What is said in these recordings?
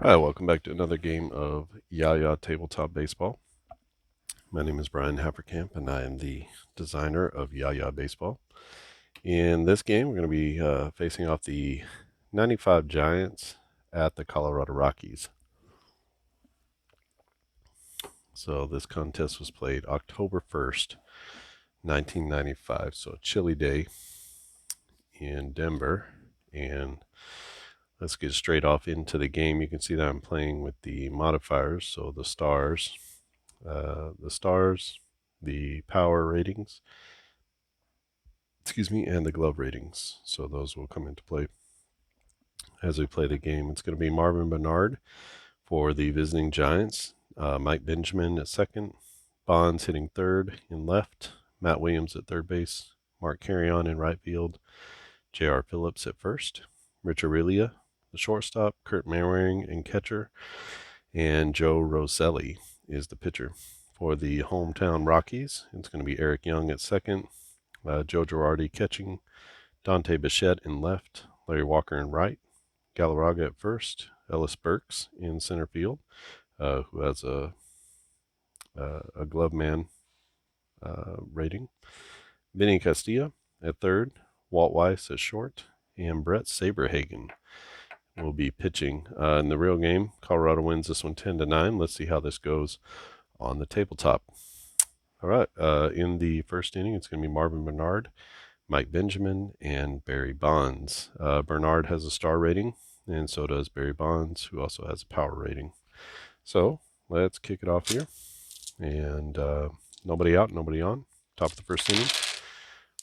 Hi, welcome back to another game of Yaya Tabletop Baseball. My name is Brian Haverkamp, and I am the designer of Yaya Baseball. In this game, we're going to be facing off the 95 Giants at the Colorado Rockies. So this contest was played October 1st, 1995. So a chilly day in Denver. And let's get straight off into the game. You can see that I'm playing with the modifiers, so the stars, the power ratings, and the glove ratings. So those will come into play as we play the game. It's going to be Marvin Bernard for the visiting Giants, Mike Benjamin at second, Bonds hitting third in left, Matt Williams at third base, Mark Carrion in right field, J.R. Phillips at first, Rich Aurelia, the shortstop, Kurt Mannering in catcher, and Joe Roselli is the pitcher. For the hometown Rockies, it's going to be Eric Young at second, Joe Girardi catching, Dante Bichette in left, Larry Walker in right, Galarraga at first, Ellis Burks in center field, who has a glove man rating, Vinny Castilla at third, Walt Weiss at short, and Brett Saberhagen will be pitching. In the real game, Colorado wins this one 10-9. Let's see how this goes on the tabletop. All right, in the first inning, it's going to be Marvin Bernard, Mike Benjamin, and Barry Bonds. Bernard has a star rating, and so does Barry Bonds, who also has a power rating. So let's kick it off here. And nobody out, nobody on. Top of the first inning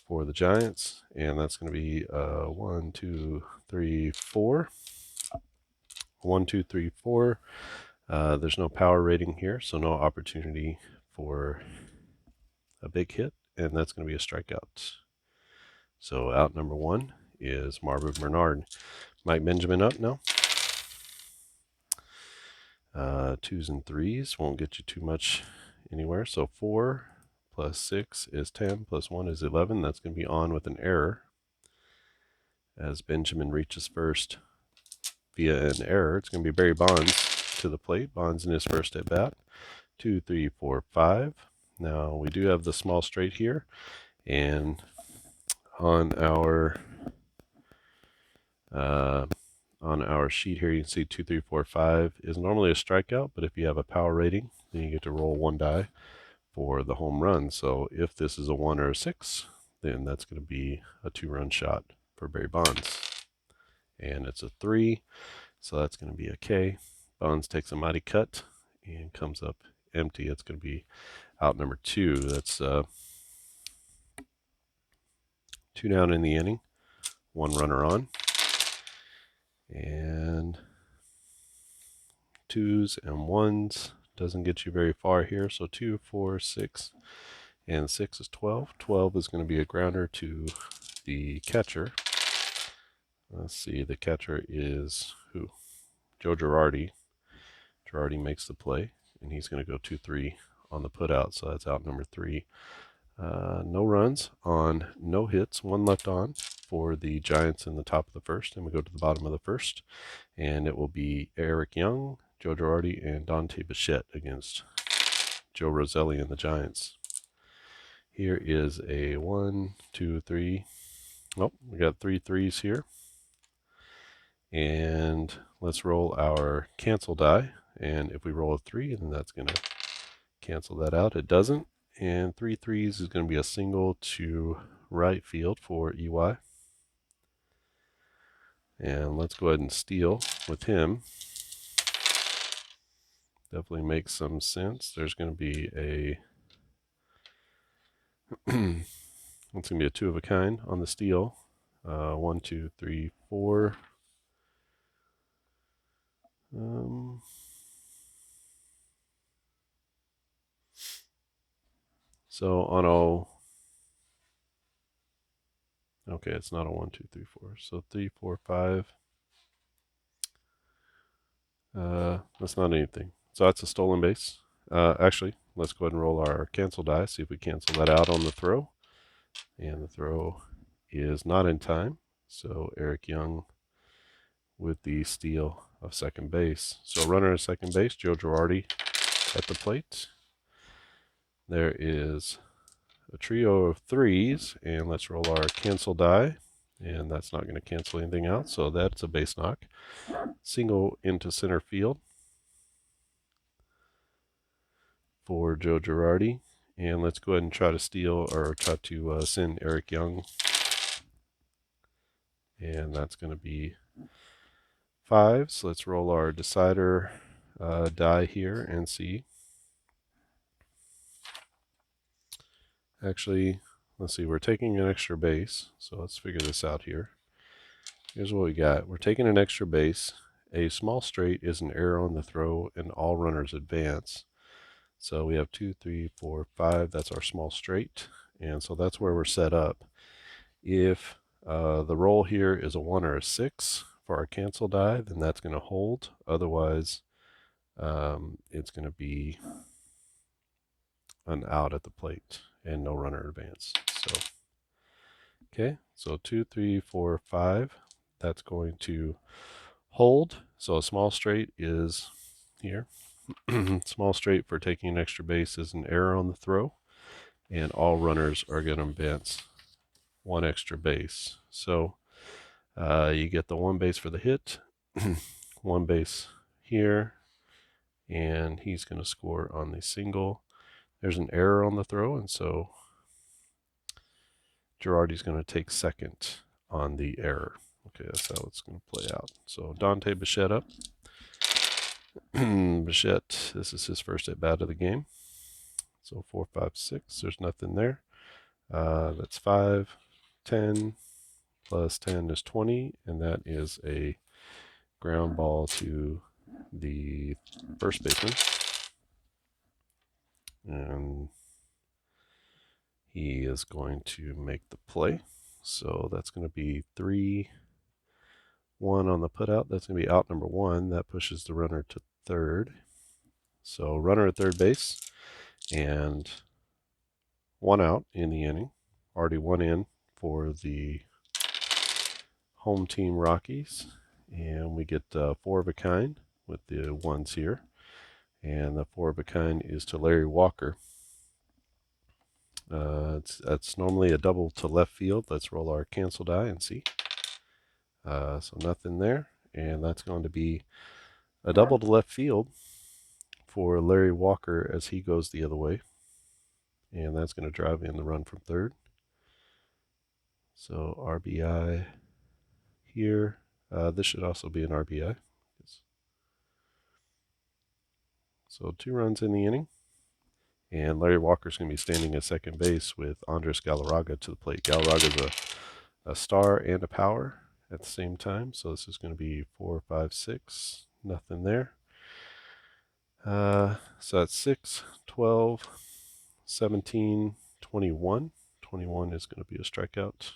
for the Giants, and that's going to be 1, 2, 3, 4. 1, 2, 3, 4. There's no power rating here, so no opportunity for a big hit, and that's going to be a strikeout. So out number one is Marvin Bernard. Mike Benjamin up now. Twos and threes won't get you too much anywhere. So 4 plus 6 is 10, plus 1 is 11. That's going to be on with an error. As Benjamin reaches first via an error, it's going to be Barry Bonds to the plate. Bonds in his first at bat. 2, 3, 4, 5. Now we do have the small straight here, and on our sheet here, you can see 2, 3, 4, 5 is normally a strikeout, but if you have a power rating, then you get to roll one die for the home run. So if this is a 1 or a 6, then that's going to be a 2-run shot for Barry Bonds. And it's a 3, so that's going to be a K. Bonds takes a mighty cut and comes up empty. It's going to be out number 2. That's 2 down in the inning, 1 runner on. And 2s and 1s doesn't get you very far here. So 2, 4, 6, and 6 is 12. 12 is going to be a grounder to the catcher. Let's see, the catcher is who? Joe Girardi. Girardi makes the play, and he's going to go 2-3 on the putout, so that's out number 3. No runs on no hits, 1 left on for the Giants in the top of the first, and we go to the bottom of the first, and it will be Eric Young, Joe Girardi, and Dante Bichette against Joe Roselli and the Giants. Here is a 1, 2, 3. Nope, we got 3 threes here. And let's roll our cancel die. And if we roll a 3, then that's going to cancel that out. It doesn't. And 3 threes is going to be a single to right field for EY. And let's go ahead and steal with him. Definitely makes some sense. There's going to be a it's going to be a 2 of a kind on the steal. 1, 2, 3, 4. So on okay, it's not a 1, 2, 3, 4. So 3, 4, 5. That's not anything. So that's a stolen base. Actually, let's go ahead and roll our cancel die, see if we cancel that out on the throw. And the throw is not in time. So Eric Young with the steal of second base. So runner at second base, Joe Girardi at the plate. There is a trio of threes, and let's roll our cancel die, and that's not going to cancel anything out, so that's a base knock. Single into center field for Joe Girardi, and let's go ahead and try to steal or try to send Eric Young, and that's going to be 5. So let's roll our decider die here and see. Actually, let's see, we're taking an extra base, so let's figure this out here. Here's what we got. We're taking an extra base. A small straight is an error on the throw, and all runners advance. So we have 2, 3, 4, 5. That's our small straight, and so that's where we're set up. If the roll here is a 1 or a 6 for our cancel die, then that's going to hold. Otherwise, it's going to be an out at the plate and no runner advance. So, okay, so 2, 3, 4, 5. That's going to hold. So a small straight is here. Small straight for taking an extra base is an error on the throw, and all runners are going to advance 1 extra base. So you get the 1 base for the hit, 1 base here, and he's going to score on the single. There's an error on the throw, and so Girardi's going to take second on the error. Okay, that's how it's going to play out. So Dante Bichette up. Bichette, this is his first at bat of the game. So 4, 5, 6. There's nothing there. That's 5, 10 plus 10 is 20, and that is a ground ball to the first baseman. And he is going to make the play. So that's going to be 3-1 on the putout. That's going to be out number 1. That pushes the runner to third. So runner at third base and 1 out in the inning. Already 1 in for the home team Rockies. And we get 4 of a kind with the ones here. And the 4 of a kind is to Larry Walker. That's normally a double to left field. Let's roll our cancel die and see. So nothing there. And that's going to be a double to left field for Larry Walker as he goes the other way. And that's going to drive in the run from third. So RBI here. This should also be an RBI. So 2 runs in the inning. And Larry Walker's going to be standing at second base with Andres Galarraga to the plate. Galarraga's a star and a power at the same time. So this is going to be 4, 5, 6. Nothing there. So that's 6, 12, 17, 21. 21 is going to be a strikeout.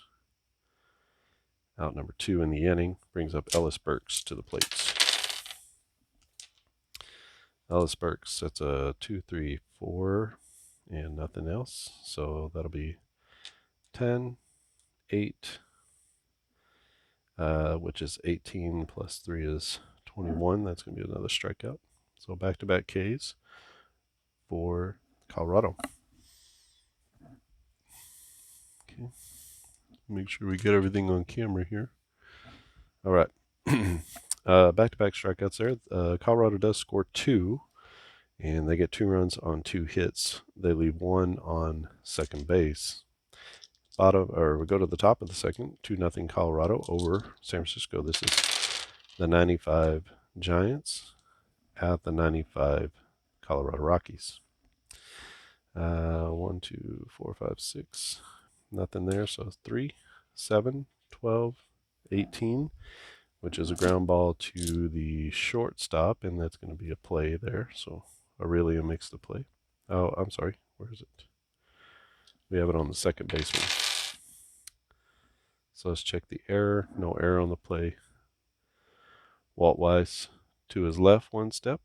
Out number 2 in the inning brings up Ellis Burks to the plate. Ellis Burks, that's a 2, 3, 4, and nothing else. So that'll be 10, 8, which is 18 plus 3 is 21. That's going to be another strikeout. So back-to-back Ks for Colorado. Okay. Make sure we get everything on camera here. All right. Back-to-back strikeouts there. Colorado does score 2, and they get 2 runs on 2 hits. They leave 1 on second base. We go to the top of the second, 2-0 Colorado over San Francisco. This is the 95 Giants at the 95 Colorado Rockies. 1, 2, 4, 5, 6. Nothing there. So 3, 7, 12, 18. Which is a ground ball to the shortstop, and that's going to be a play there. So Aurelia makes the play. Oh, I'm sorry. Where is it? We have it on the second baseman. So let's check the error. No error on the play. Walt Weiss to his left 1 step.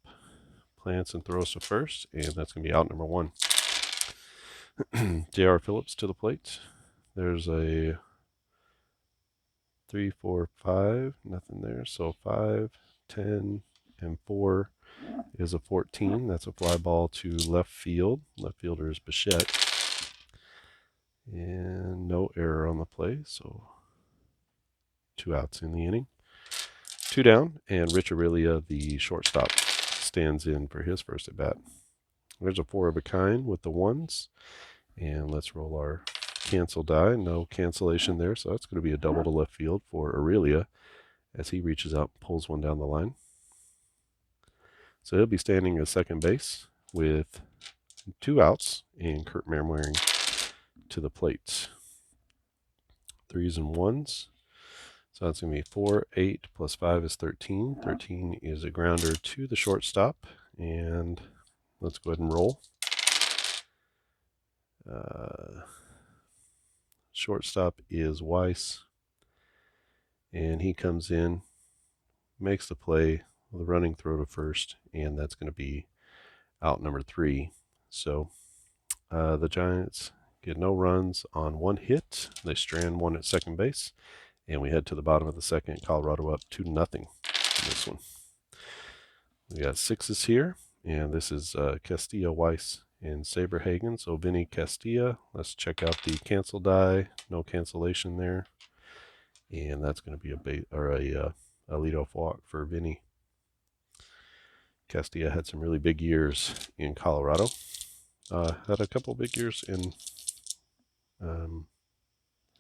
Plants and throws to first, and that's going to be out number 1. J.R. Phillips to the plate. There's a 3, 4, 5, nothing there. So 5, 10, and 4 is a 14. That's a fly ball to left field. Left fielder is Bichette. And no error on the play, so 2 outs in the inning. 2 down, and Rich Aurelia, the shortstop, stands in for his first at bat. There's a 4 of a kind with the ones, and let's roll our cancel die. No cancellation there, so that's going to be a double to left field for Aurelia as he reaches out and pulls one down the line. So he'll be standing at second base with 2 outs, and Kurt Manwaring to the plate. 3s and 1s. So that's going to be 4, 8 plus 5 is 13. 13 is a grounder to the shortstop. And let's go ahead and roll. Shortstop is Weiss. And he comes in, makes the play with a running throw to first. And that's going to be out number 3. So the Giants get no runs on 1 hit. They strand 1 at second base. And we head to the bottom of the second. Colorado up 2-0 in this one. We got 6s here. And this is Castilla, Weiss, and Saberhagen. So Vinny Castilla. Let's check out the cancel die. No cancellation there. And that's going to be a leadoff walk for Vinny. Castilla had some really big years in Colorado. Had a couple big years in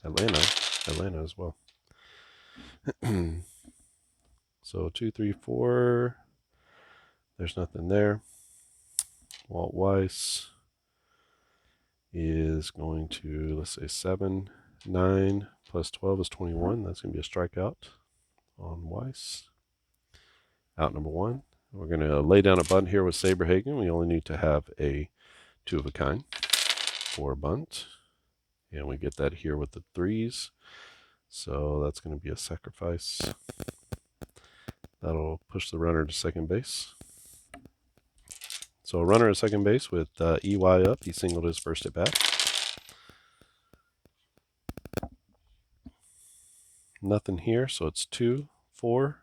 Atlanta as well. So 2, 3, 4. There's nothing there. Walt Weiss is going to, let's say 7, 9 plus 12 is 21. That's going to be a strikeout on Weiss. Out number 1. We're going to lay down a bunt here with Saberhagen. We only need to have a 2 of a kind for a bunt. And we get that here with the 3s. So that's going to be a sacrifice. That'll push the runner to second base. So a runner at second base with EY up. He singled his first at bat. Nothing here, so it's 2, 4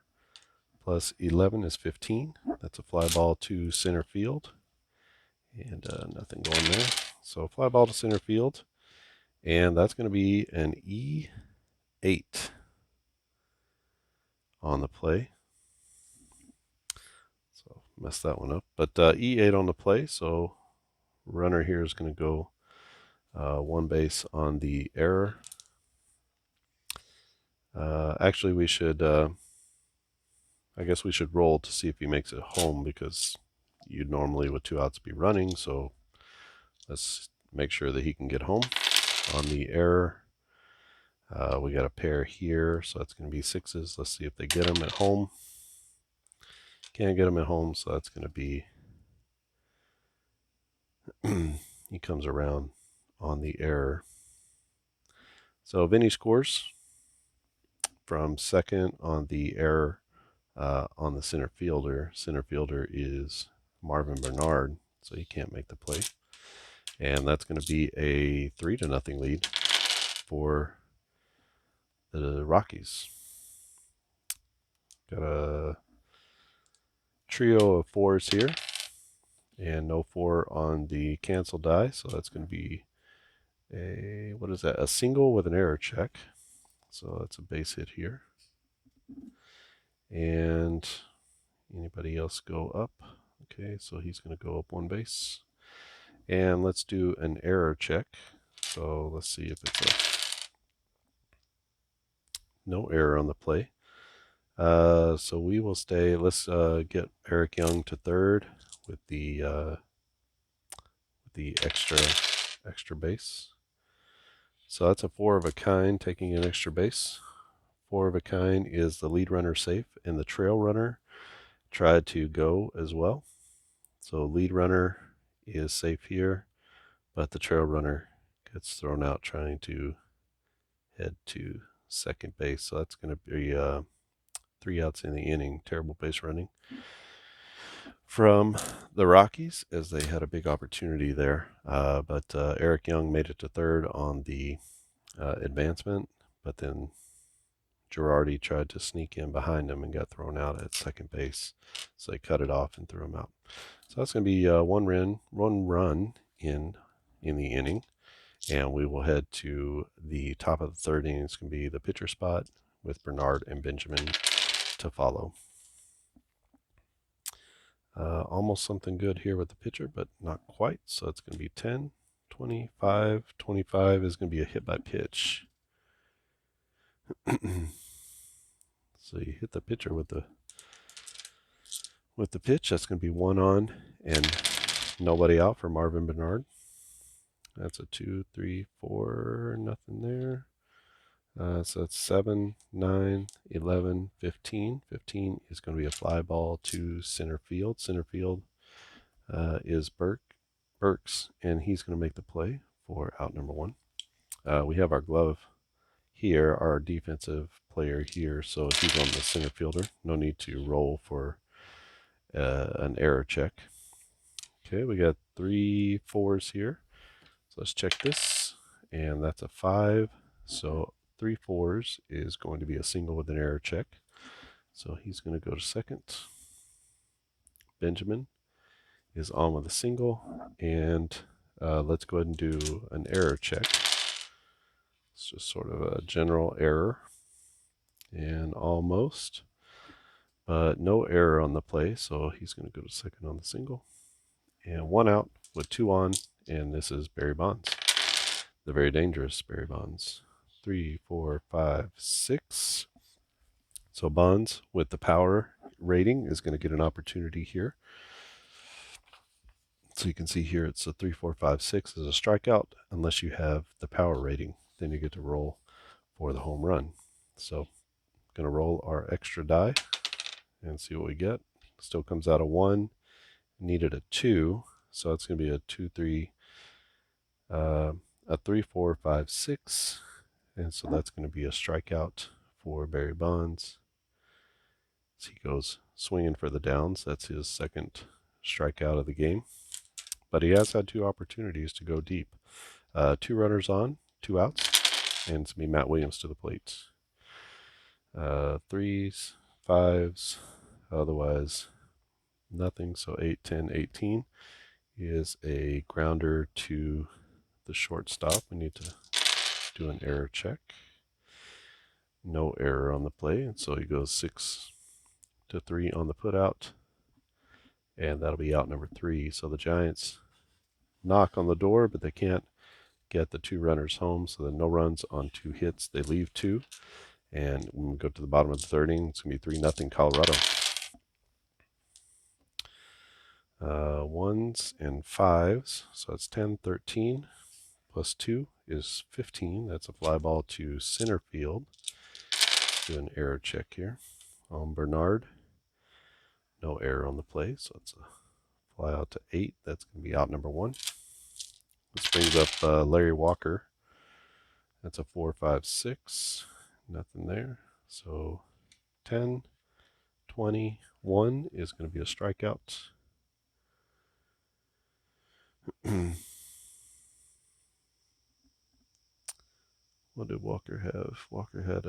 plus 11 is 15. That's a fly ball to center field. And nothing going there. So fly ball to center field. And that's going to be an E8 on the play. So messed that one up. But E8 on the play. So runner here is going to go 1 base on the error. Actually, we should, I guess we should roll to see if he makes it home, because you'd normally with 2 outs be running. So let's make sure that he can get home on the error. We got a pair here, so that's going to be 6s. Let's see if they get him at home. Can't get him at home, so that's going to be, he comes around on the error. So Vinny scores from second on the error on the center fielder. Center fielder is Marvin Bernard, so he can't make the play. And that's going to be a 3-0 lead for the Rockies. Got a trio of 4s here, and no 4 on the cancel die, so that's going to be a, what is that, a single with an error check. So that's a base hit here. And anybody else go up? Okay, so he's going to go up 1 base. And let's do an error check. So let's see if it's a no error on the play. So we will stay. Let's get Eric Young to third with the extra base. So that's a 4 of a kind taking an extra base. 4 of a kind is the lead runner safe, and the trail runner tried to go as well. So lead runner is safe here, but the trail runner gets thrown out trying to head to second base. So that's going to be 3 outs in the inning. Terrible base running from the Rockies, as they had a big opportunity there. But Eric Young made it to third on the advancement, but then Girardi tried to sneak in behind him and got thrown out at second base. So they cut it off and threw him out. So that's going to be one run in the inning. And we will head to the top of the third inning. It's going to be the pitcher spot with Bernard and Benjamin to follow. Almost something good here with the pitcher, but not quite. So it's going to be 10, 25. 25 is going to be a hit by pitch. So you hit the pitcher with the pitch. That's going to be 1 on and nobody out for Marvin Bernard. That's a 2, 3, 4, nothing there. So that's 7, 9, 11, 15. 15 is going to be a fly ball to center field. Center field is Burks, and he's going to make the play for out number 1. We have our glove here, our defensive player here, so he's on the center fielder. No need to roll for an error check. Okay, we got 3 4s here. So let's check this, and that's a 5. So 3 4s is going to be a single with an error check. So he's going to go to second. Benjamin is on with a single, and let's go ahead and do an error check. It's just sort of a general error, and almost, but no error on the play, so he's going to go to second on the single. And 1 out with 2 on, and this is Barry Bonds, the very dangerous Barry Bonds. 3, 4, 5, 6. So Bonds with the power rating is going to get an opportunity here. So you can see here it's a 3, 4, 5, 6 is a strikeout unless you have the power rating. Then you get to roll for the home run. So I'm going to roll our extra die and see what we get. Still comes out a 1. Needed a 2, so it's going to be a 2, 3, a 3, 4, 5, 6. And so that's going to be a strikeout for Barry Bonds. So he goes swinging for the downs. That's his second strikeout of the game. But he has had 2 opportunities to go deep. 2 runners on, 2 outs, and it's going to be Matt Williams to the plate. 3s, 5s, otherwise nothing. So 8, 10, 18 is a grounder to the shortstop. We need to do an error check. No error on the play, and so he goes 6 to 3 on the putout, and that'll be out number 3. So the Giants knock on the door, but they can't get the 2 runners home, so then no runs on 2 hits. They leave 2, and when we go to the bottom of the third inning, it's going to be 3-0 Colorado. 1s and 5s, so it's 10, 13, plus 2 is 15. That's a fly ball to center field. Do an error check here on Bernard. No error on the play, so it's a fly out to 8. That's going to be out number 1. This brings up Larry Walker. That's a 4, 5, 6. Nothing there. So 10, 20, 1 is going to be a strikeout. What did Walker have? Walker had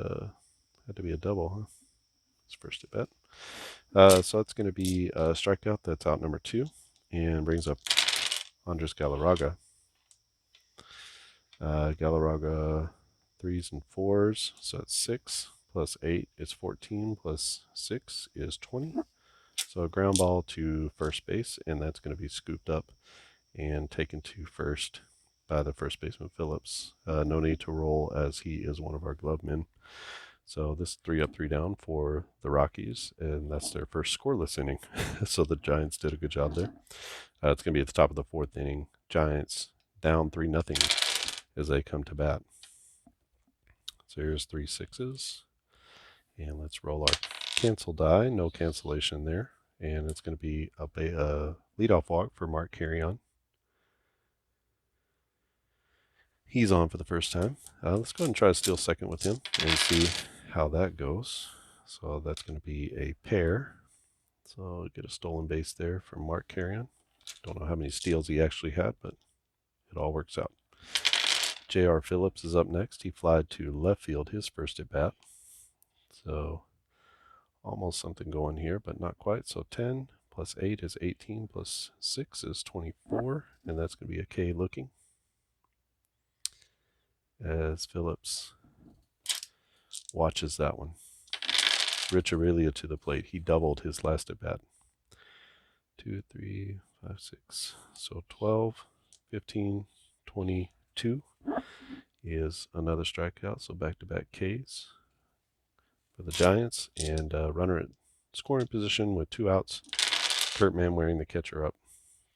to be a double, huh? His first at bat. So it's going to be a strikeout. That's out number 2, and brings up Andres Galarraga. Galarraga 3s and 4s, so that's 6 plus 8 is 14 plus 6 is 20. So a ground ball to first base, and that's going to be scooped up and taken to first by the first baseman Phillips. No need to roll as he is one of our glove men. So this 3 up, 3 down for the Rockies, and that's their first scoreless inning. So the Giants did a good job there. It's going to be at the top of the 4th inning. Giants down 3-0 as they come to bat. So here's 3 6s, and let's roll our cancel die. No cancellation there, and it's going to be a leadoff walk for Mark Carrion. He's on for the first time. Let's go ahead and try to steal second with him and see how that goes. So that's going to be a pair. So get a stolen base there from Mark Carrion. Don't know how many steals he actually had, but it all works out. J.R. Phillips is up next. He flied to left field his first at bat. So almost something going here, but not quite. So 10 plus 8 is 18 plus 6 is 24, and that's going to be a K looking. As Phillips watches that one. Rich Aurelia to the plate. He doubled his last at bat. 2, 3, 5, 6. So 12, 15, 22 is another strikeout. So back-to-back Ks for the Giants. And runner at scoring position with 2 outs. Kurt Manwaring, the catcher, up.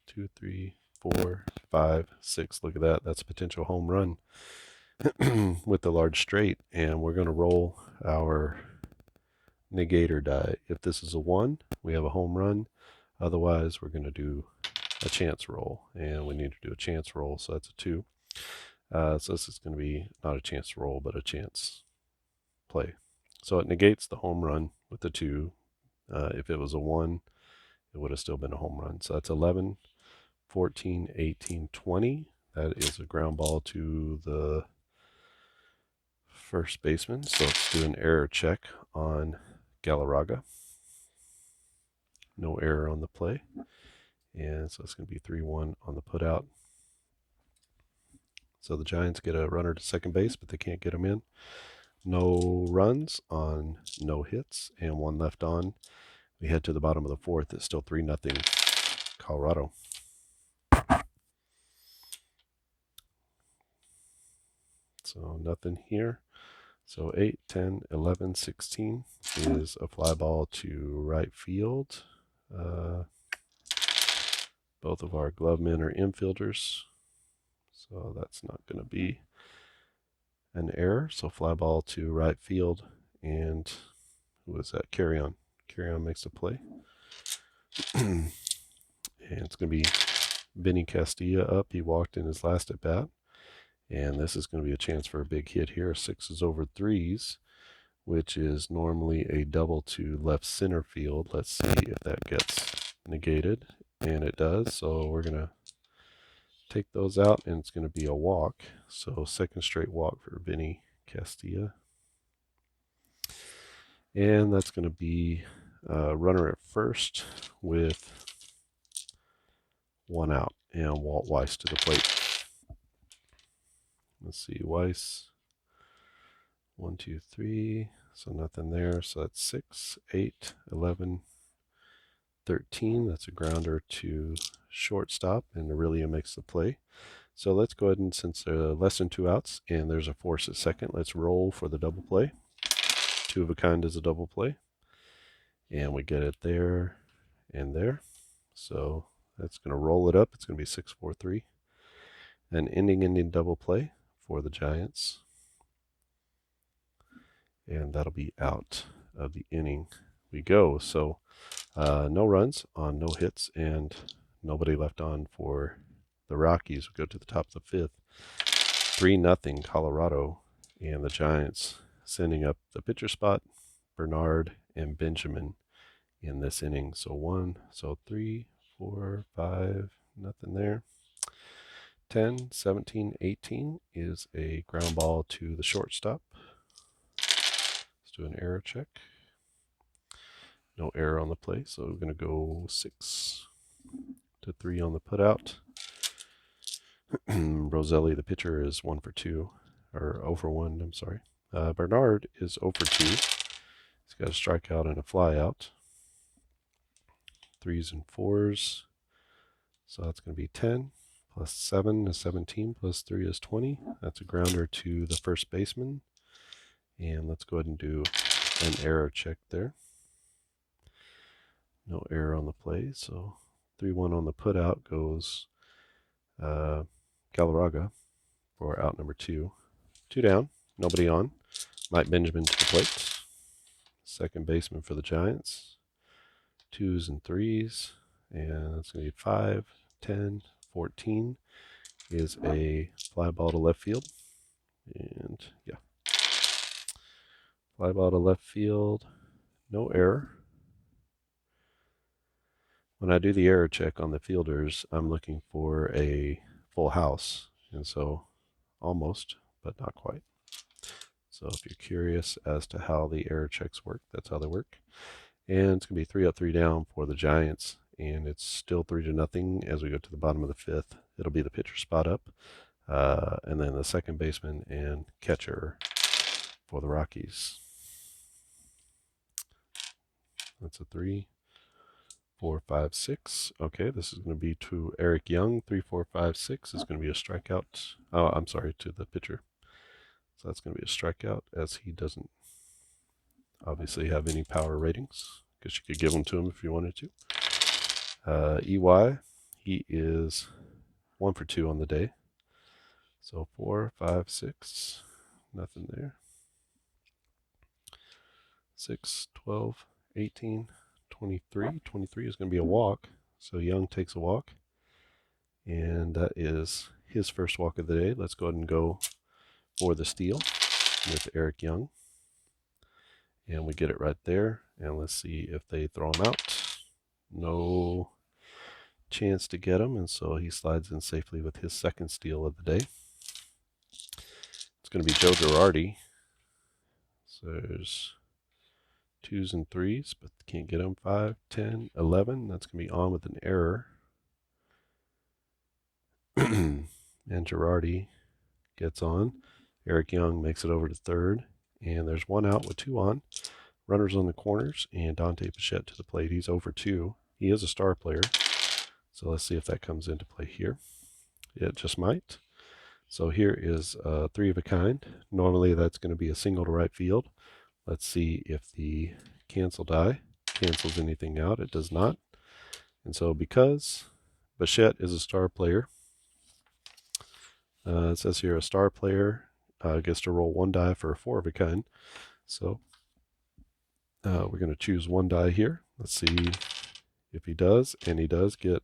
2, 3, 4, 5, 6. Look at that. That's a potential home run with the large straight. And we're going to roll our negator die. If this is a 1, we have a home run. Otherwise, we're going to do a chance roll. And we need to do a chance roll, so that's a 2. So this is going to be not a chance roll, but a chance play. So it negates the home run with the 2. If it was a 1, it would have still been a home run. So that's 11, 14, 18, 20. That is a ground ball to the first baseman. So let's do an error check on Galarraga. No error on the play. And so it's going to be 3-1 on the putout. So the Giants get a runner to second base, but they can't get him in. No runs on no hits and 1 left on. We head to the bottom of the 4th. It's still 3-0 Colorado. So nothing here. So 8, 10, 11, 16 is a fly ball to right field. Both of our glove men are infielders. So that's not going to be an error. So fly ball to right field. And who was that? Carry on. Carry on makes a play. And it's going to be Vinny Castilla up. He walked in his last at bat. And this is going to be a chance for a big hit here. 6s over 3s, which is normally a double to left center field. Let's see if that gets negated. And it does. So we're going to take those out, and it's going to be a walk. So second straight walk for Vinny Castilla. And that's going to be a runner at first with 1 out, and Walt Weiss to the plate. Let's see, Weiss, 1, 2, 3, so nothing there. So that's 6, 8, 11, 13. That's a grounder to shortstop, and Aurelia makes the play. So let's go ahead and, since there are less than 2 outs and there's a force at second, let's roll for the double play. 2 of a kind is a double play. And we get it there and there. So that's going to roll it up. It's going to be 6, 4, 3. An ending double play for the Giants. And that'll be out of the inning we go. So no runs on no hits and nobody left on for the Rockies. We go to the top of the 5th. 3-0 Colorado, and the Giants sending up the pitcher spot, Bernard and Benjamin in this inning. So 1, so 3, 4, 5, nothing there. 10, 17, 18 is a ground ball to the shortstop. Let's do an error check. No error on the play, so we're going to go 6 to 3 on the putout. Roselli, the pitcher, is 1 for 2, or 0 for 1, I'm sorry. Bernard is 0 for 2. He's got a strikeout and a flyout. 3s and 4s. So that's going to be 10, plus 7 is 17, plus 3 is 20. That's a grounder to the first baseman. And let's go ahead and do an error check there. No error on the play, so 3-1 on the putout goes Galarraga for out number 2. 2 down, nobody on. Mike Benjamin to the plate. Second baseman for the Giants. 2s and 3s, and that's going to be 5, 10, 14 is a fly ball to left field. And yeah, fly ball to left field, no error. When I do the error check on the fielders, I'm looking for a full house, and so almost, but not quite. So if you're curious as to how the error checks work, that's how they work. And it's going to be 3 up, 3 down for the Giants. And it's still 3-0 as we go to the bottom of the fifth. It'll be the pitcher spot up. And then the second baseman and catcher for the Rockies. That's a 3, 4, 5, 6. Okay, this is going to be to Eric Young. 3, 4, 5, 6 is going to be a strikeout. Oh, I'm sorry, to the pitcher. So that's going to be a strikeout, as he doesn't obviously have any power ratings. Guess you could give them to him if you wanted to. EY, he is 1 for 2 on the day. So 4, 5, 6, nothing there. 6, 12, 18, 23. 23 is going to be a walk. So Young takes a walk. And that is his first walk of the day. Let's go ahead and go for the steal with Eric Young. And we get it right there. And let's see if they throw him out. No chance to get him. And so he slides in safely with his second steal of the day. It's going to be Joe Girardi. So there's 2s and 3s, but can't get him. 5, 10, 11. That's going to be on with an error. And Girardi gets on. Eric Young makes it over to third. And there's 1 out with 2 on. Runners on the corners. And Dante Bichette to the plate. He's over 2. He is a star player. So let's see if that comes into play here. It just might. So here is 3 of a kind. Normally that's going to be a single to right field. Let's see if the cancel die cancels anything out. It does not. And so because Bichette is a star player, it says here a star player gets to roll 1 die for a 4 of a kind. So we're going to choose 1 die here. Let's see if he does. And he does get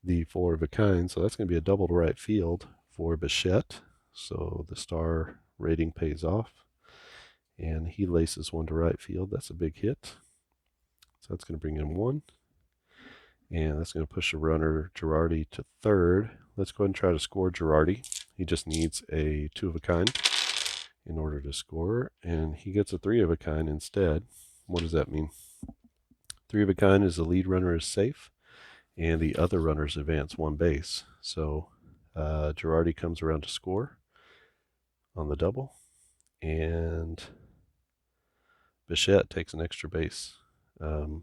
the 4 of a kind. So that's going to be a double to right field for Bichette. So the star rating pays off. And he laces 1 to right field. That's a big hit. So that's going to bring in 1. And that's going to push the runner Girardi to third. Let's go ahead and try to score Girardi. He just needs a 2 of a kind in order to score. And he gets a 3 of a kind instead. What does that mean? 3 of a kind is the lead runner is safe. And the other runners advance 1 base. So Girardi comes around to score on the double. And Bichette takes an extra base on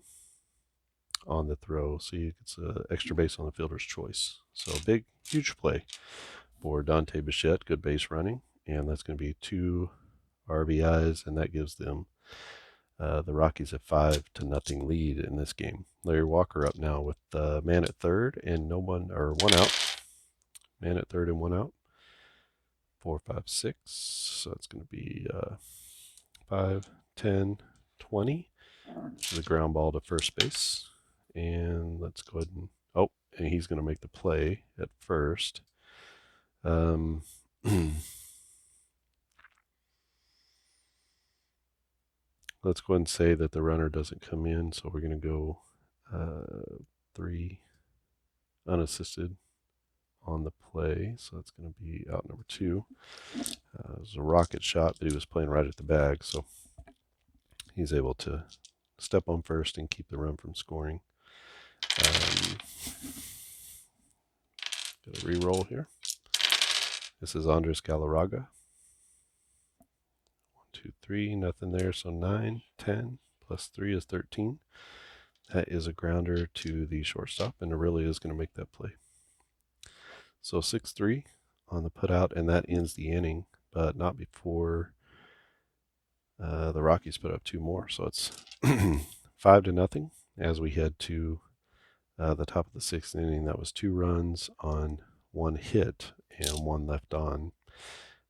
the throw, so he gets an extra base on the fielder's choice. So big, huge play for Dante Bichette. Good base running, and that's going to be 2 RBIs, and that gives them the Rockies a 5-0 lead in this game. Larry Walker up now with man at third and 1 out. Man at third and 1 out. 4, 5, 6. So it's going to be 5, 10, 20. The ground ball to first base. And let's go ahead and, and he's going to make the play at first. Let's go ahead and say that the runner doesn't come in, so we're going to go 3 unassisted on the play. So that's going to be out number 2. It was a rocket shot, but he was playing right at the bag, so he's able to step on first and keep the run from scoring. Got a re-roll here. This is Andres Galarraga. 1, 2, 3, nothing there. So 9, 10, plus 3 is 13. That is a grounder to the shortstop, and Aurelia is going to make that play. So 6-3 on the putout, and that ends the inning, but not before the Rockies put up 2 more. So it's 5-0 as we head to the top of the 6th inning. That was 2 runs on 1 hit and 1 left on.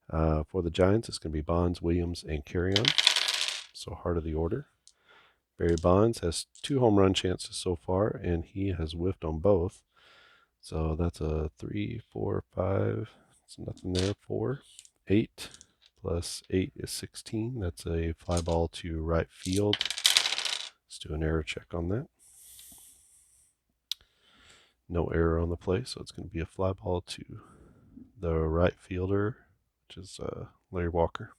For the Giants, it's going to be Bonds, Williams, and Carrion. So heart of the order. Barry Bonds has 2 home run chances so far, and he has whiffed on both. So that's a 3, 4, 5. It's nothing there. 4, 8 plus 8 is 16. That's a fly ball to right field. Let's do an error check on that. No error on the play, so it's going to be a fly ball to the right fielder, which is Larry Walker.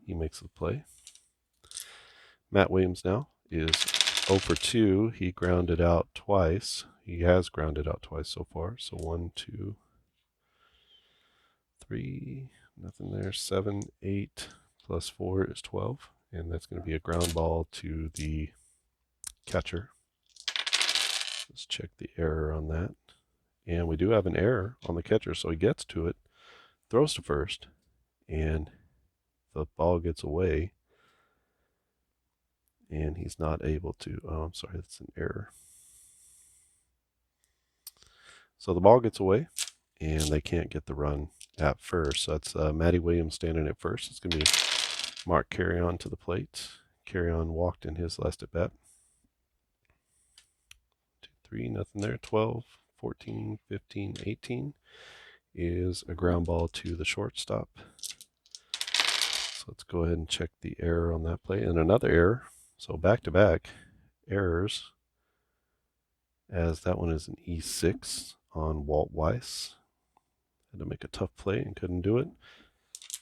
He makes the play. Matt Williams now is 0 for 2. He grounded out twice. He has grounded out twice so far. So 1, 2, 3, nothing there. 7, 8 plus 4 is 12. And that's going to be a ground ball to the catcher. Let's check the error on that. And we do have an error on the catcher, so he gets to it, throws to first, and the ball gets away. And he's not able to, oh, I'm sorry, that's an error. So the ball gets away, and they can't get the run at first. So that's Matty Williams standing at first. It's going to be Mark Carrion to the plate. Carrion walked in his last at bat. 2, 3, nothing there. 12, 14, 15, 18 is a ground ball to the shortstop. So let's go ahead and check the error on that play. And another error. So back-to-back errors, as that one is an E6 on Walt Weiss. Had to make a tough play and couldn't do it.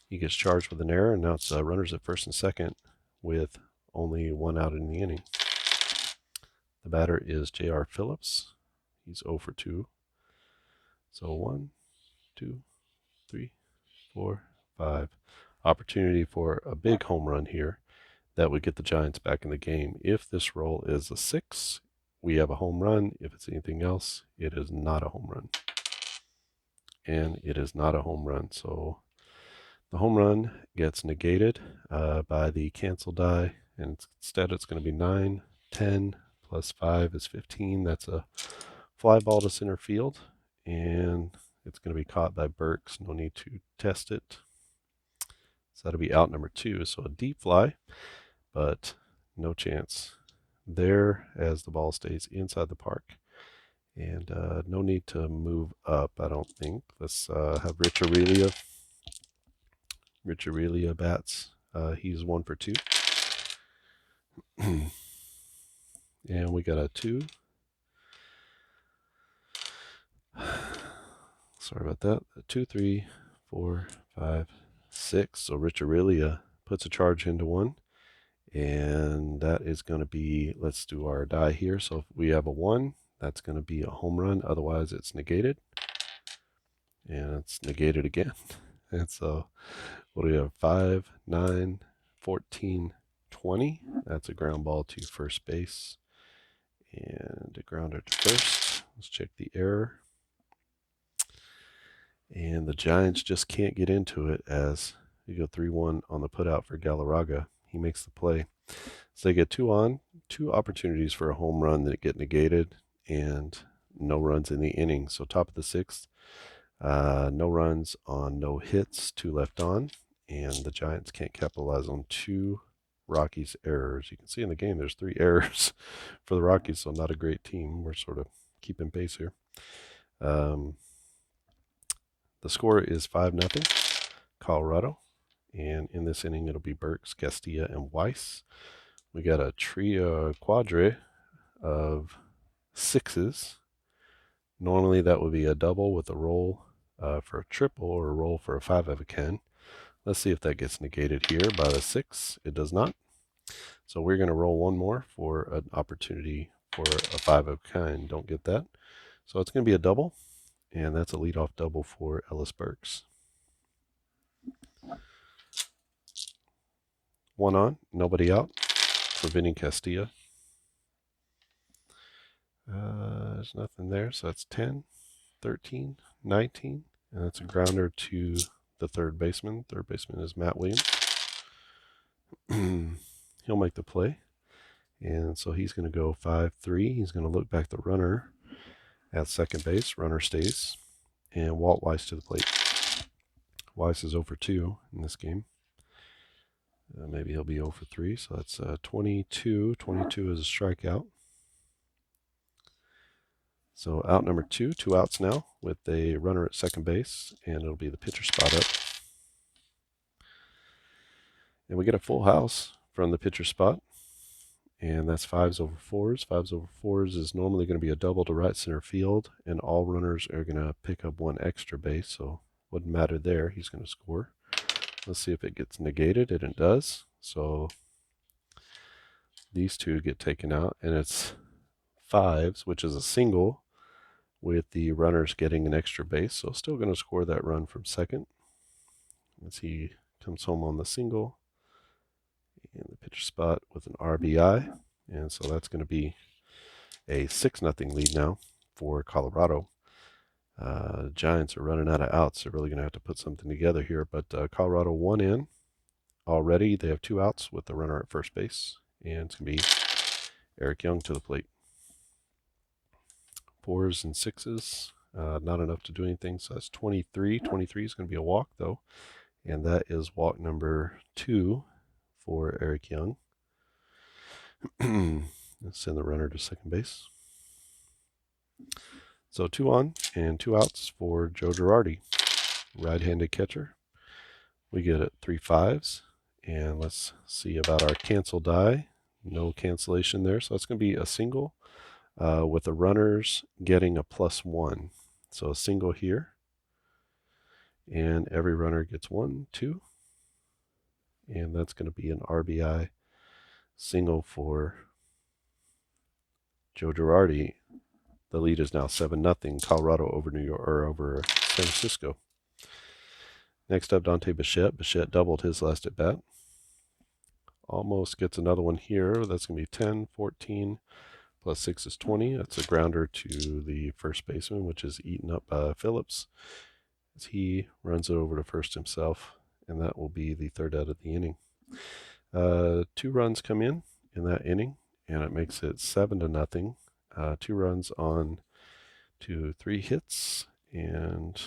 He gets charged with an error, and now it's runners at first and second with only 1 out in the inning. The batter is J.R. Phillips. He's 0 for 2. So 1, 2, 3, 4, 5. Opportunity for a big home run here that would get the Giants back in the game. If this roll is a 6, we have a home run. If it's anything else, it is not a home run. And it is not a home run. So the home run gets negated by the cancel die, and instead it's going to be 9, 10 plus 5 is 15. That's a fly ball to center field, and it's going to be caught by Burks. No need to test it. So that'll be out number 2. So a deep fly, but no chance there as the ball stays inside the park. And no need to move up, I don't think. Let's have Rich Aurelia. Rich Aurelia bats. He's 1 for 2. And we got a 2. Sorry about that. 2, 3, 4, 5, 6. So Rich Aurelia puts a charge into 1. And that is going to be, let's do our die here. So if we have a 1, that's going to be a home run. Otherwise, it's negated. And it's negated again. And so what do we have? 5, 9, 14, 20. That's a ground ball to first base. And a grounder to first. Let's check the error. And the Giants just can't get into it as you go 3-1 on the putout for Galarraga. He makes the play. So they get 2 on, 2 opportunities for a home run that get negated, and no runs in the inning. So top of the 6th, no runs on no hits, 2 left on, and the Giants can't capitalize on 2 Rockies errors. You can see in the game there's 3 errors for the Rockies, so not a great team. We're sort of keeping pace here. The score is 5-0 Colorado. And in this inning, it'll be Burks, Castilla, and Weiss. We got a quadre of 6s. Normally, that would be a double with a roll for a triple or a roll for a 5 of a kind. Let's see if that gets negated here by the 6. It does not. So we're going to roll 1 more for an opportunity for a 5 of a kind. Don't get that. So it's going to be a double, and that's a leadoff double for Ellis Burks. 1 on, nobody out for Vinny Castilla. There's nothing there, so that's 10, 13, 19, and that's a grounder to the third baseman. Third baseman is Matt Williams. He'll make the play, and so he's going to go 5-3. He's going to look back the runner at second base. Runner stays, and Walt Weiss to the plate. Weiss is 0 for 2 in this game. Maybe he'll be 0 for 3, so that's 22. 22 is a strikeout. So out number 2, 2 outs now with a runner at second base, and it'll be the pitcher spot up. And we get a full house from the pitcher spot, and that's 5s over 4s. 5s over 4s is normally going to be a double to right center field, and all runners are going to pick up 1 extra base, so wouldn't matter there. He's going to score. Let's see if it gets negated, and it does. So these two get taken out, and it's fives, which is a single, with the runners getting an extra base. So still going to score that run from second as he comes home on the single in the pitcher spot with an RBI. And so that's going to be a 6-0 lead now for Colorado. Giants are running out of outs. They're really going to have to put something together here. But Colorado 1 in already. They have 2 outs with the runner at first base. And it's going to be Eric Young to the plate. 4s and 6s. Not enough to do anything. So that's 23. 23 is going to be a walk, though. And that is walk number 2 for Eric Young. Let's send the runner to second base. So 2 on and 2 outs for Joe Girardi, right-handed catcher. We get it 3 5s, and let's see about our cancel die. No cancellation there, so it's going to be a single with the runners getting a +1. So a single here, and every runner gets 1, 2, and that's going to be an RBI single for Joe Girardi. The lead is now 7-0, Colorado over New York, or over San Francisco. Next up, Dante Bichette. Bichette doubled his last at bat. Almost gets another one here. That's going to be 10, 14, plus 6 is 20. That's a grounder to the first baseman, which is eaten up by Phillips as he runs it over to first himself, and that will be the third out of the inning. 2 runs come in that inning, and it makes it 7-0. 2 runs on to 3 hits and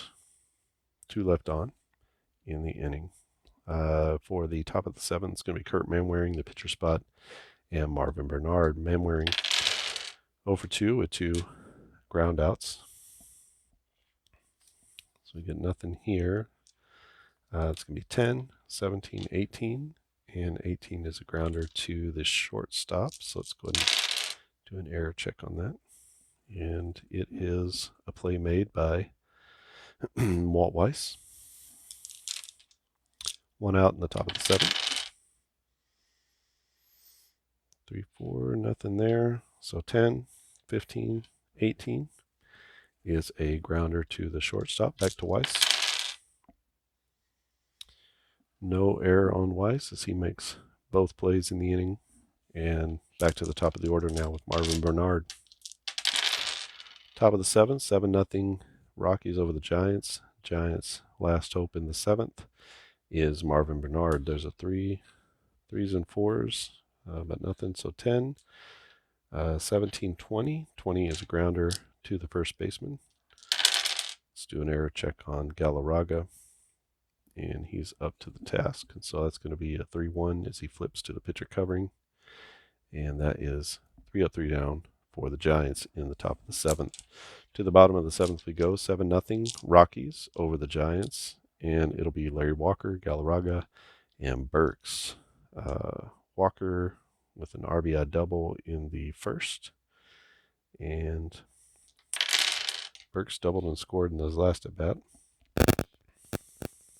2 left on in the inning. For the top of the 7th, it's going to be Kurt Manwaring, the pitcher spot, and Marvin Bernard. Manwaring 0 for 2 with 2 ground outs. So we get nothing here. It's going to be 10, 17, 18, and 18 is a grounder to the shortstop. So let's go ahead and do an error check on that. And it is a play made by Walt Weiss. 1 out in the top of the 7th. 3, 4, nothing there. So 10, 15, 18 is a grounder to the shortstop. Back to Weiss. No error on Weiss as he makes both plays in the inning. And back to the top of the order now with Marvin Bernard. Top of the 7th, 7-0 Rockies over the Giants. Giants' last hope in the 7th is Marvin Bernard. There's a 3, 3s and 4s, but nothing. So 10, 17, 20. 20 is a grounder to the first baseman. Let's do an error check on Galarraga, and he's up to the task. And so that's going to be a 3-1 as he flips to the pitcher covering. And that is 3 up, 3 down for the Giants in the top of the 7th. To the bottom of the 7th we go, 7-0 Rockies over the Giants. And it'll be Larry Walker, Galarraga, and Burks. Walker with an RBI double in the first. And Burks doubled and scored in his last at bat.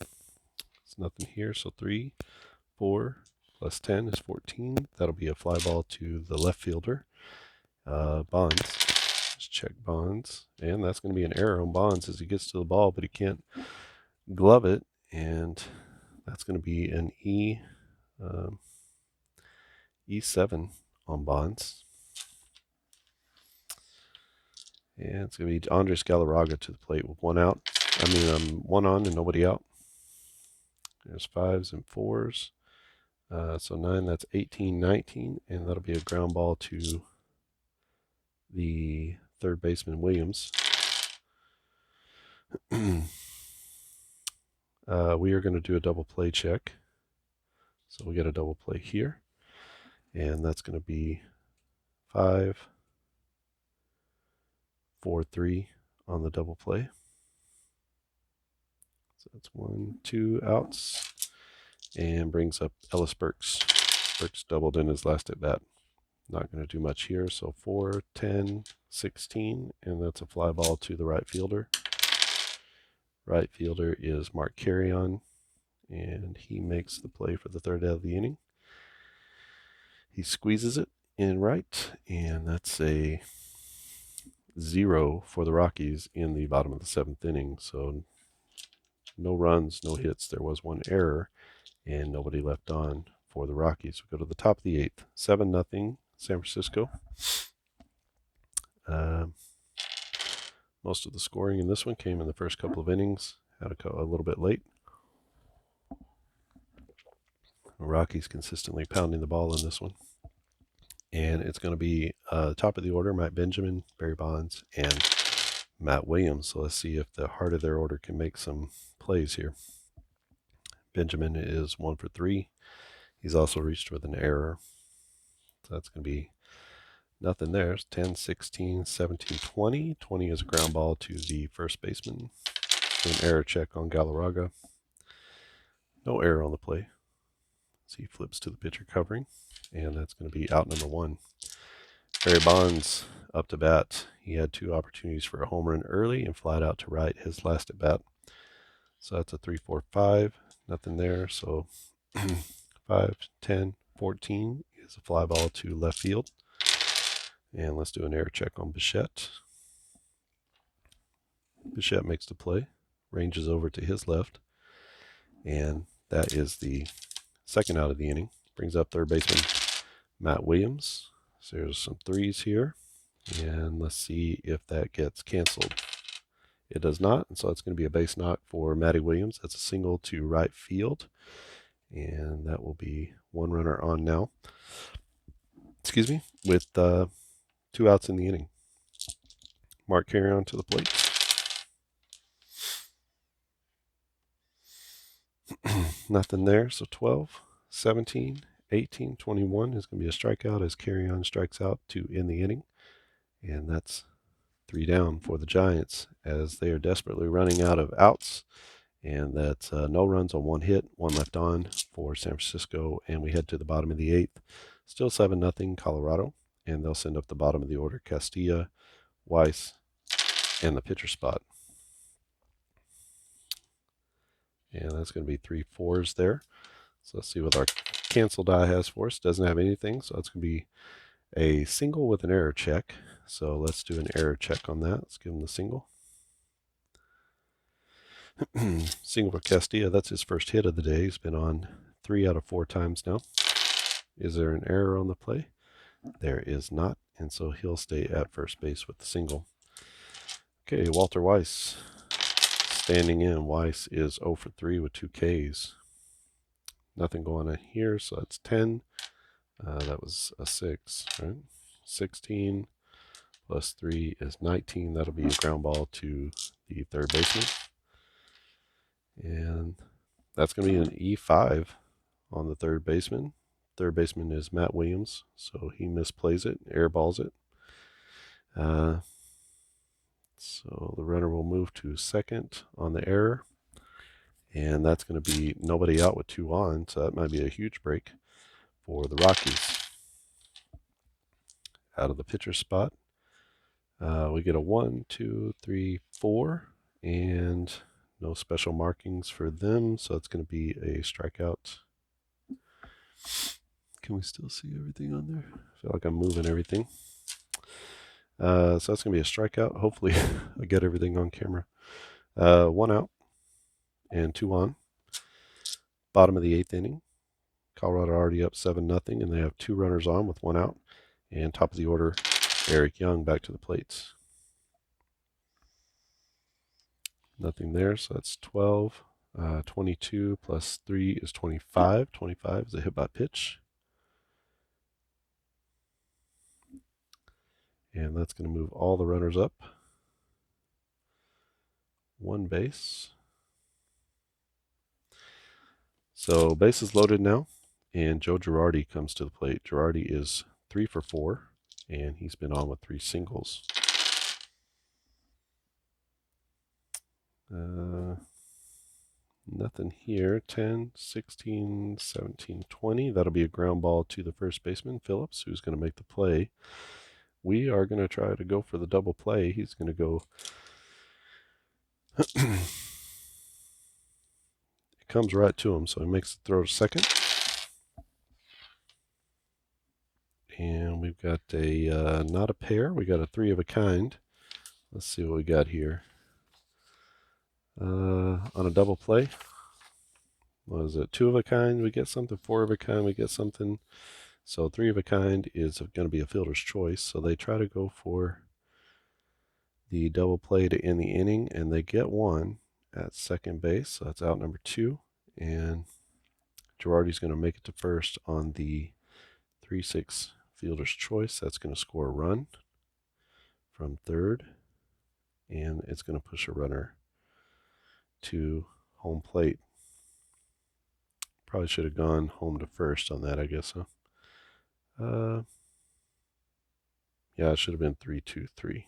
It's nothing here, so 3, 4, plus 10 is 14. That'll be a fly ball to the left fielder. Bonds. Let's check Bonds. And that's going to be an error on Bonds as he gets to the ball, but he can't glove it. And that's going to be an E7 on Bonds. And it's going to be Andres Galarraga to the plate with 1 out. 1 on and nobody out. There's 5s and 4s. So 9, that's 18, 19, and that'll be a ground ball to the third baseman, Williams. We are going to do a double play check. So we get a double play here, and that's going to be 5, 4, 3 on the double play. So that's 1, 2 outs, and brings up Ellis Burks. Burks doubled in his last at bat. Not going to do much here. So 4, 10, 16, and that's a fly ball to the right fielder. Right fielder is Mark Carrion, and he makes the play for the third out of the inning. He squeezes it in right, and that's a 0 for the Rockies in the bottom of the seventh inning. So no runs, no hits. There was one error, and nobody left on for the Rockies. We go to the top of the eighth, 7-0 San Francisco. Most of the scoring in this one came in the first couple of innings. Had a little bit late. The Rockies consistently pounding the ball in this one. And it's going to be top of the order, Mike Benjamin, Barry Bonds, and Matt Williams. So let's see if the heart of their order can make some plays here. Benjamin is 1 for 3. He's also reached with an error. So that's going to be nothing there. It's 10, 16, 17, 20. 20 is a ground ball to the first baseman. An error check on Galarraga. No error on the play. So he flips to the pitcher covering, and that's going to be out number 1. Barry Bonds up to bat. He had 2 opportunities for a home run early and flied out to right his last at bat. So that's a 3-4-5. Nothing there. So 5, 10, 14 is a fly ball to left field. And let's do an error check on Bichette. Bichette makes the play, ranges over to his left, and that is the second out of the inning. Brings up third baseman Matt Williams. So there's some 3s here, and let's see if that gets canceled. It does not, and so it's going to be a base knock for Matty Williams. That's a single to right field, and that will be 1 runner on now. Excuse me, with 2 outs in the inning. Mark Carrion to the plate. Nothing there, so 12, 17, 18, 21 is going to be a strikeout as Carrion strikes out to end the inning, and that's 3 down for the Giants as they are desperately running out of outs, and that's no runs on 1 hit, 1 left on for San Francisco, and we head to the bottom of the 8th. Still 7-0 Colorado, and they'll send up the bottom of the order Castilla, Weiss, and the pitcher spot. And that's going to be 3 4s there. So let's see what our cancel die has for us. Doesn't have anything, so it's going to be a single with an error check. So let's do an error check on that. Let's give him the single. Single for Castilla. That's his first hit of the day. He's been on 3 out of 4 times now. Is there an error on the play? There is not, and so he'll stay at first base with the single. Okay, Walter Weiss standing in. Weiss is 0 for 3 with 2 Ks. Nothing going on here, so that's 10. That was a 6, right? 16 plus 3 is 19. That'll be a ground ball to the third baseman. And that's going to be an E5 on the third baseman. Third baseman is Matt Williams, so he misplays it, airballs it. So the runner will move to second on the error. And that's going to be nobody out with 2 on, so that might be a huge break for the Rockies. Out of the pitcher spot, we get a 1, 2, 3, 4, and no special markings for them, so it's going to be a strikeout. Can we still see everything on there? I feel like I'm moving everything. So that's going to be a strikeout. Hopefully I get everything on camera. 1 out and 2 on. Bottom of the 8th inning. Colorado already up 7-0, and they have 2 runners on with 1 out. And top of the order, Eric Young back to the plate. Nothing there, so that's 12. 22 plus 3 is 25. 25 is a hit by pitch. And that's going to move all the runners up 1 base. So bases loaded now, and Joe Girardi comes to the plate. Girardi is 3 for 4, and he's been on with 3 singles. Nothing here. 10, 16, 17, 20. That'll be a ground ball to the first baseman, Phillips, who's going to make the play. We are going to try to go for the double play. He's going to go It comes right to him, so he makes the throw to second. And we've got a not a pair. We got a 3 of a kind. Let's see what we got here. On a double play, what is it? 2 of a kind, we get something. 4 of a kind, we get something. So 3 of a kind is going to be a fielder's choice. So they try to go for the double play to end the inning, and they get one at second base. So that's out number 2. And Girardi's going to make it to first on the 3-6 fielder's choice. That's going to score a run from third, and it's going to push a runner to home plate. Probably should have gone home to first on that, I guess, huh? Yeah, it should have been 3-2-3.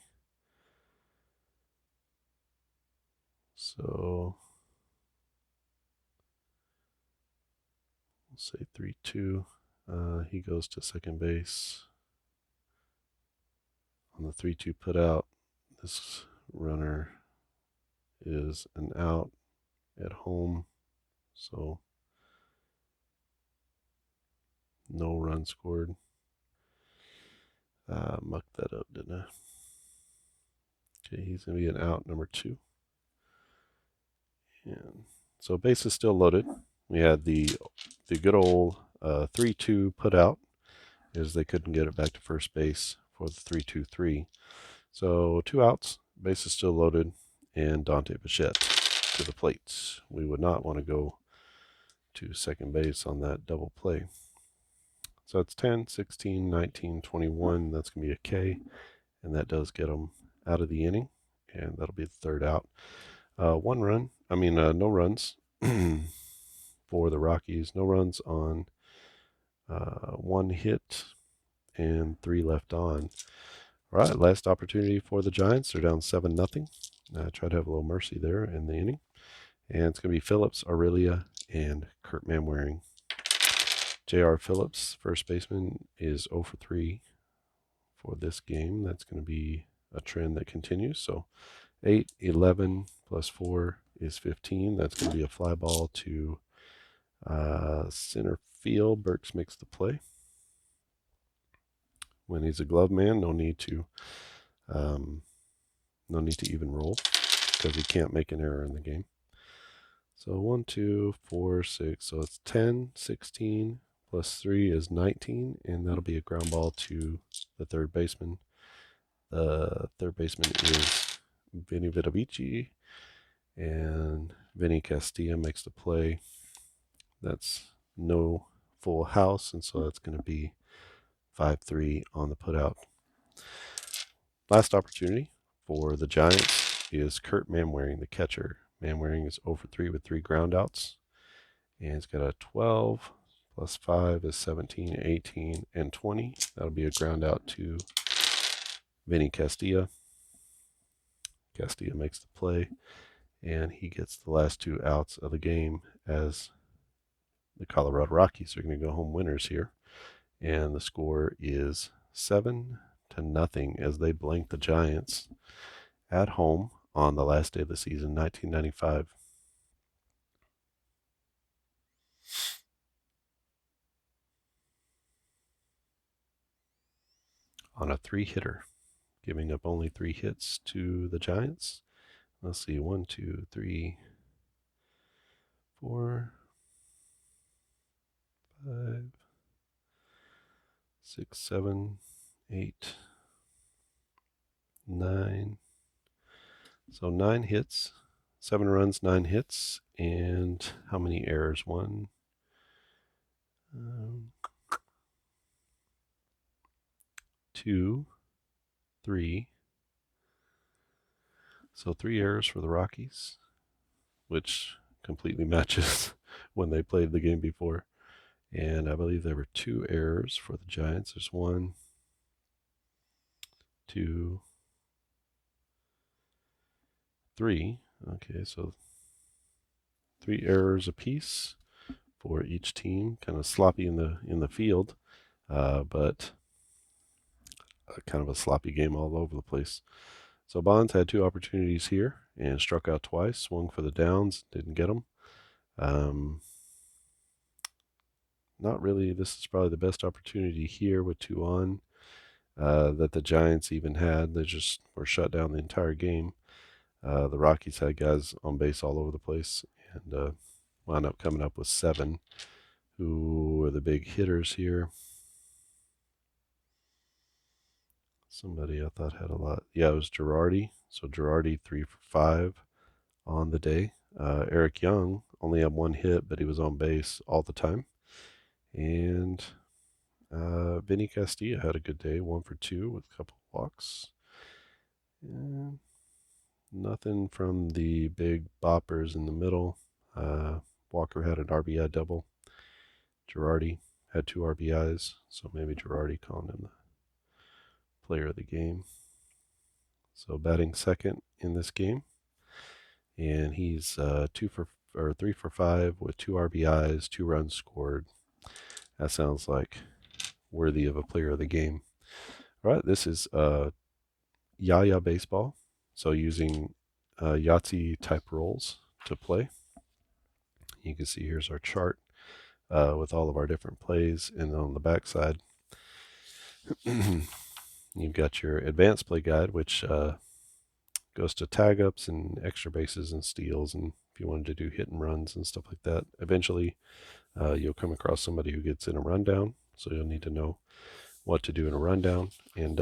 So we'll say 3-2. He goes to second base. On the 3-2 put out, this runner is an out at home, so no run scored. Mucked that up, didn't I? Okay, he's going to be an out number 2. And so base is still loaded. We had the good old 3-2 put out, as they couldn't get it back to first base for the 3-2-3. So 2 outs, base is still loaded, and Dante Bichette to the plate. We would not want to go to second base on that double play. So it's 10, 16, 19, 21. That's going to be a K, and that does get them out of the inning, and that'll be the third out. No runs for the Rockies. No runs on 1 hit and 3 left on. All right, last opportunity for the Giants. They're down 7-0. Try to have a little mercy there in the inning. And it's going to be Phillips, Aurelia, and Kurt Manwaring. J.R. Phillips, first baseman, is 0 for 3 for this game. That's going to be a trend that continues. So 8, 11 plus 4 is 15. That's going to be a fly ball to center field. Burks makes the play. When he's a glove man, no need to even roll, because he can't make an error in the game. So 1, 2, 4, 6. So it's 10, 16 plus 3 is 19, and that'll be a ground ball to the third baseman. The third baseman is Vinny Vitovici, and Vinny Castilla makes the play. That's no full house, and so that's going to be 5-3 on the putout. Last opportunity for the Giants is Kurt Manwaring, the catcher. Manwaring is 0 for 3 with 3 groundouts, and he's got a 12 plus 5 is 17, 18, and 20. That'll be a ground out to Vinny Castilla. Castilla makes the play, and he gets the last 2 outs of the game, as the Colorado Rockies are going to go home winners here. And the score is 7-0 as they blank the Giants at home on the last day of the season, 1995. On a 3-hitter, giving up only 3 hits to the Giants. Let's see, 1, 2, 3, 4, 5, 6, 7, 8, 9. So 9 hits, 7 runs, 9 hits, and how many errors? 1, 2, 3. So 3 errors for the Rockies, which completely matches when they played the game before. And I believe there were 2 errors for the Giants. There's 1, 2, 3. Okay, so 3 errors apiece for each team. Kind of sloppy in the field, but kind of a sloppy game all over the place. So Bonds had 2 opportunities here and struck out twice. Swung for the downs, didn't get them. Um, Not really. This is probably the best opportunity here with 2 on that the Giants even had. They just were shut down the entire game. The Rockies had guys on base all over the place and wound up coming up with 7, who are the big hitters here. Somebody I thought had a lot. Yeah, it was Girardi. So Girardi 3 for 5 on the day. Eric Young only had 1 hit, but he was on base all the time. And Vinny Castilla had a good day, 1 for 2 with a couple of walks. And nothing from the big boppers in the middle. Walker had an RBI double. Girardi had 2 RBIs, so maybe Girardi calling him the player of the game. So batting second in this game, and he's 3 for 5 with 2 RBIs, 2 runs scored. That sounds like worthy of a player of the game. All right, this is Yaya baseball. So using Yahtzee type rolls to play. You can see here's our chart with all of our different plays, and on the back side, you've got your advanced play guide, which goes to tag ups and extra bases and steals, and if you wanted to do hit and runs and stuff like that. Eventually, you'll come across somebody who gets in a rundown, so you'll need to know what to do in a rundown. And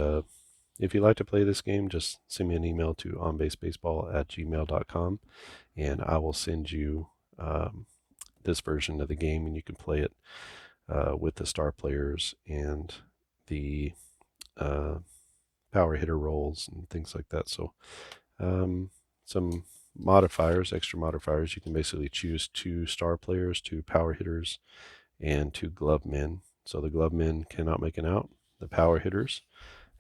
if you'd like to play this game, just send me an email to onbasebaseball@gmail.com, and I will send you this version of the game, and you can play it with the star players and the power hitter rolls and things like that. So some modifiers, extra modifiers. You can basically choose 2 star players, 2 power hitters, and 2 glove men. So the glove men cannot make an out. The power hitters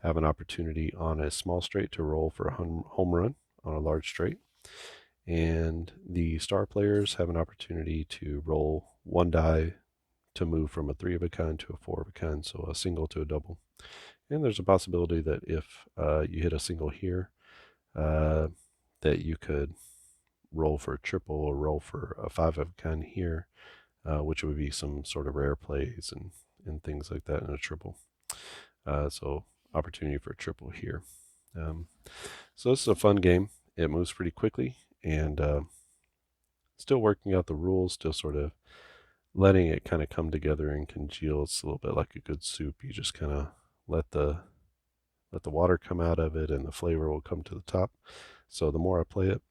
have an opportunity on a small straight to roll for a home run on a large straight. And the star players have an opportunity to roll 1 die to move from a 3 of a kind to a 4 of a kind, so a single to a double. And there's a possibility that if you hit a single here, that you could roll for a triple or roll for a 5 of a kind here, which would be some sort of rare plays and things like that in a triple. So opportunity for a triple here. So this is a fun game. It moves pretty quickly, and still working out the rules, still sort of letting it kind of come together and congeal. It's a little bit like a good soup. You just kind of let the water come out of it, and the flavor will come to the top. So the more I play it,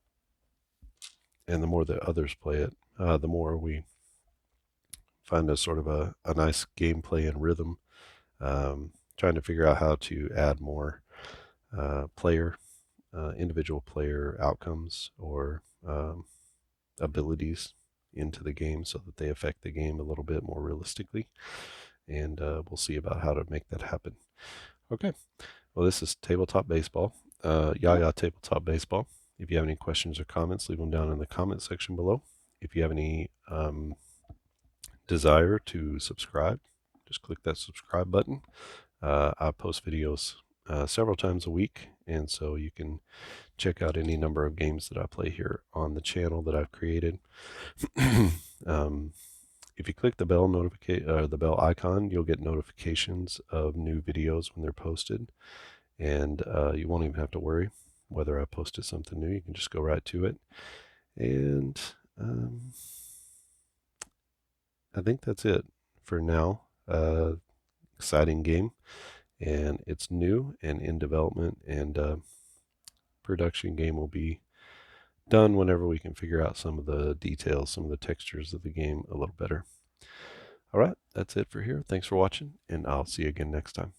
and the more that others play it, the more we find a sort of a nice gameplay and rhythm. Trying to figure out how to add more individual player outcomes or abilities into the game so that they affect the game a little bit more realistically. And we'll see about how to make that happen. Okay. Well, this is Tabletop Baseball, Yaya Tabletop Baseball. If you have any questions or comments, leave them down in the comment section below. If you have any desire to subscribe, just click that subscribe button. I post videos several times a week, and so you can check out any number of games that I play here on the channel that I've created. If you click the bell the bell icon, you'll get notifications of new videos when they're posted, and you won't even have to worry whether I posted something new. You can just go right to it. And I think that's it for now. Exciting game, and it's new and in development, and production game will be done whenever we can figure out some of the details, some of the textures of the game a little better. All right, that's it for here. Thanks for watching, and I'll see you again next time.